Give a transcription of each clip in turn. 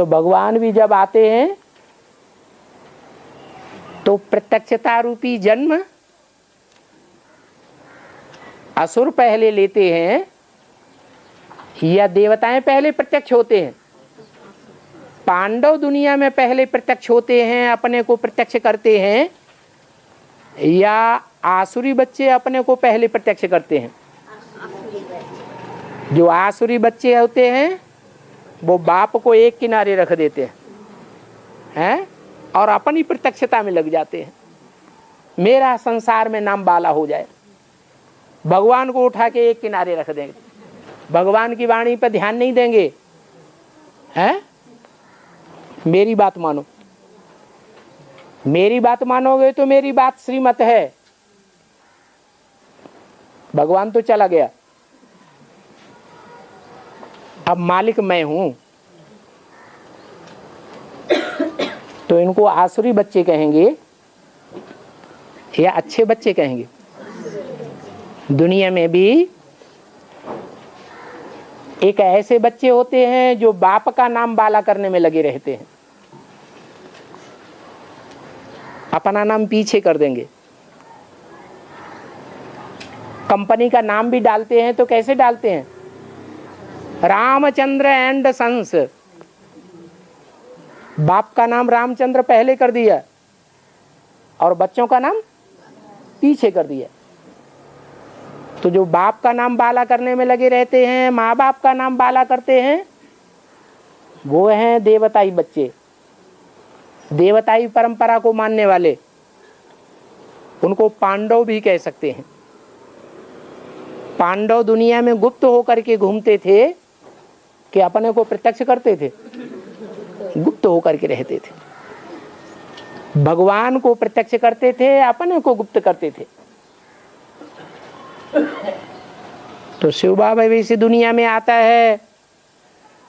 तो भगवान भी जब आते हैं तो प्रत्यक्षता रूपी जन्म असुर पहले लेते हैं या देवताएं पहले प्रत्यक्ष होते हैं? पांडव दुनिया में पहले प्रत्यक्ष होते हैं, अपने को प्रत्यक्ष करते हैं, या आसुरी बच्चे अपने को पहले प्रत्यक्ष करते हैं? जो आसुरी बच्चे होते हैं वो बाप को एक किनारे रख देते हैं और अपनी प्रत्यक्षता में लग जाते हैं, मेरा संसार में नाम बाला हो जाए। भगवान को उठा के एक किनारे रख देंगे, भगवान की वाणी पर ध्यान नहीं देंगे। हैं? मेरी बात मानो, मेरी बात मानोगे तो मेरी बात श्रीमत है। भगवान तो चला गया, अब मालिक मैं हूं। तो इनको आसुरी बच्चे कहेंगे या अच्छे बच्चे कहेंगे? दुनिया में भी एक ऐसे बच्चे होते हैं जो बाप का नाम बाला करने में लगे रहते हैं, अपना नाम पीछे कर देंगे। कंपनी का नाम भी डालते हैं तो कैसे डालते हैं? Ramchandra and sons. बाप का नाम रामचंद्र पहले कर दिया और बच्चों का नाम पीछे कर दिया। तो जो बाप का नाम बाला करने में लगे रहते हैं, माँ बाप का नाम बाला करते हैं, वो हैं देवताई बच्चे, देवताई परंपरा को मानने वाले। उनको पांडव भी कह सकते हैं। पांडव दुनिया में गुप्त होकर के घूमते थे कि अपने को प्रत्यक्ष करते थे? गुप्त होकर के रहते थे। भगवान को प्रत्यक्ष करते थे, अपने को गुप्त करते थे। तो शिव बाबा वैसे दुनिया में आता है,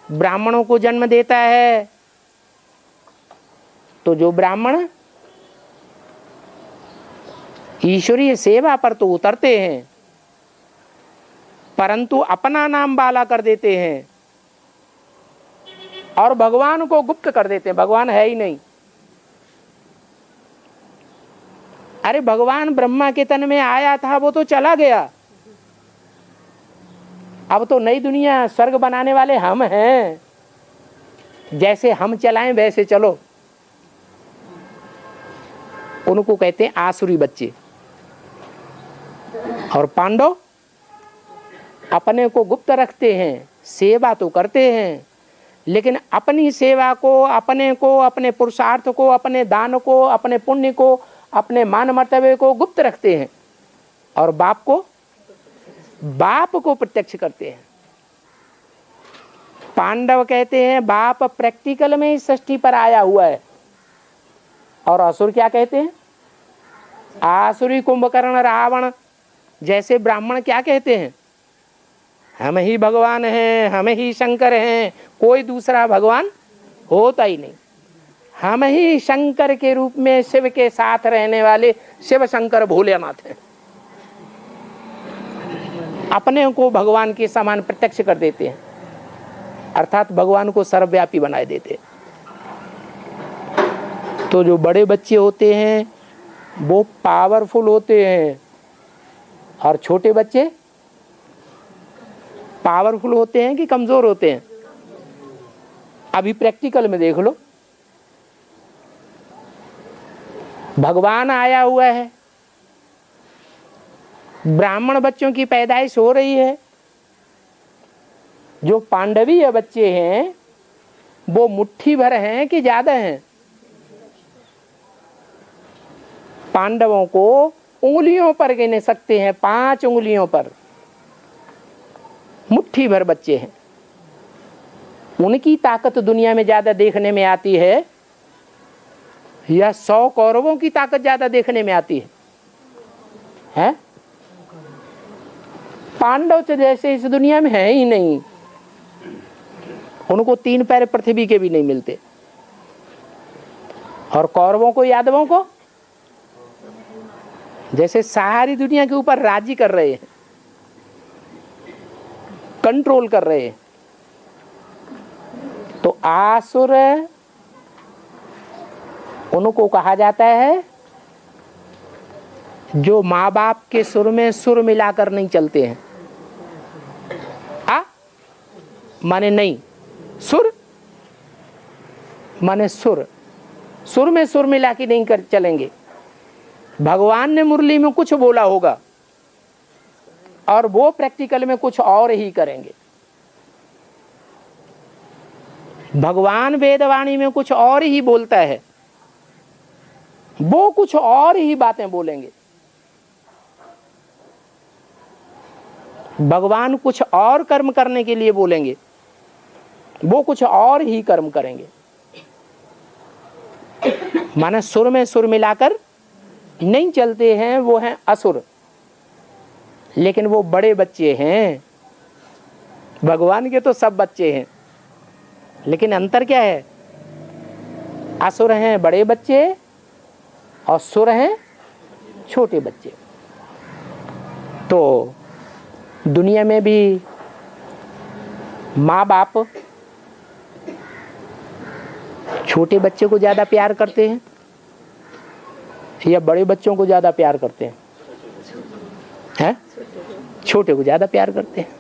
ब्राह्मणों को जन्म देता है। तो जो ब्राह्मण ईश्वरीय सेवा पर तो उतरते हैं, परंतु अपना नाम बाला कर देते हैं और भगवान को गुप्त कर देते हैं। भगवान है ही नहीं। अरे भगवान ब्रह्मा के तन में आया था, वो तो चला गया। अब तो नई दुनिया स्वर्ग बनाने वाले हम हैं। जैसे हम चलाएं वैसे चलो। उनको कहते हैं आसुरी बच्चे। और पांडव अपने को गुप्त रखते हैं, सेवा तो करते हैं, लेकिन अपनी सेवा को, अपने को, अपने पुरुषार्थ को, अपने दान को, अपने पुण्य को, अपने मान मर्तबे को गुप्त रखते हैं और बाप को प्रत्यक्ष करते हैं। पांडव कहते हैं बाप प्रैक्टिकल में इस सृष्टि पर आया हुआ है, और असुर क्या कहते हैं? आसुरी कुंभकर्ण रावण जैसे ब्राह्मण क्या कहते हैं? हम ही भगवान हैं, हम ही शंकर हैं, कोई दूसरा भगवान होता ही नहीं। हम ही शंकर के रूप में शिव के साथ रहने वाले शिव शंकर भोलेनाथ हैं। अपने को भगवान के समान प्रत्यक्ष कर देते हैं, अर्थात भगवान को सर्वव्यापी बनाए देते हैं। तो जो बड़े बच्चे होते हैं वो पावरफुल होते हैं और छोटे बच्चे पावरफुल होते हैं कि कमजोर होते हैं? अभी प्रैक्टिकल में देख लो। भगवान आया हुआ है, ब्राह्मण बच्चों की पैदाइश हो रही है। जो पांडवीय बच्चे हैं वो मुट्ठी भर हैं कि ज्यादा हैं? पांडवों को उंगलियों पर गिन सकते हैं, 5 उंगलियों पर मुट्ठी भर बच्चे हैं। उनकी ताकत दुनिया में ज्यादा देखने में आती है या 100 कौरवों की ताकत ज्यादा देखने में आती है? पांडव जैसे इस दुनिया में है ही नहीं। उनको 3 पैर पृथ्वी के भी नहीं मिलते। और कौरवों को, यादवों को जैसे सारी दुनिया के ऊपर राजी कर रहे हैं, कंट्रोल कर रहे हैं। तो आसुर उनको कहा जाता है जो माँ बाप के सुर में सुर मिलाकर नहीं चलते हैं। माने नहीं, सुर माने सुर, सुर में सुर मिला के नहीं कर चलेंगे। भगवान ने मुरली में कुछ बोला होगा और वो प्रैक्टिकल में कुछ और ही करेंगे। भगवान वेदवाणी में कुछ और ही बोलता है, वो कुछ और ही बातें बोलेंगे। भगवान कुछ और कर्म करने के लिए बोलेंगे, वो कुछ और ही कर्म करेंगे। माने सुर में सुर मिलाकर नहीं चलते हैं, वो हैं असुर। लेकिन वो बड़े बच्चे हैं, भगवान के तो सब बच्चे हैं, लेकिन अंतर क्या है? असुर हैं बड़े बच्चे और सुर हैं छोटे बच्चे। तो दुनिया में भी माँ बाप छोटे बच्चे को ज्यादा प्यार करते हैं या बड़े बच्चों को ज्यादा प्यार करते हैं? छोटे को ज्यादा प्यार करते हैं।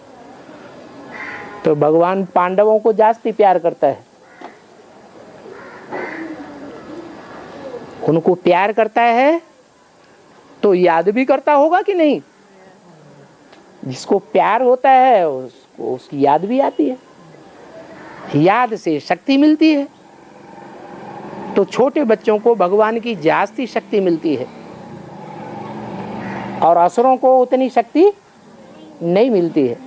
तो भगवान पांडवों को जास्ती प्यार करता है, उनको प्यार करता है तो याद भी करता होगा कि नहीं? जिसको प्यार होता है उसको उसकी याद भी आती है, याद से शक्ति मिलती है। तो छोटे बच्चों को भगवान की जास्ती शक्ति मिलती है और असुरों को उतनी शक्ति नहीं मिलती है।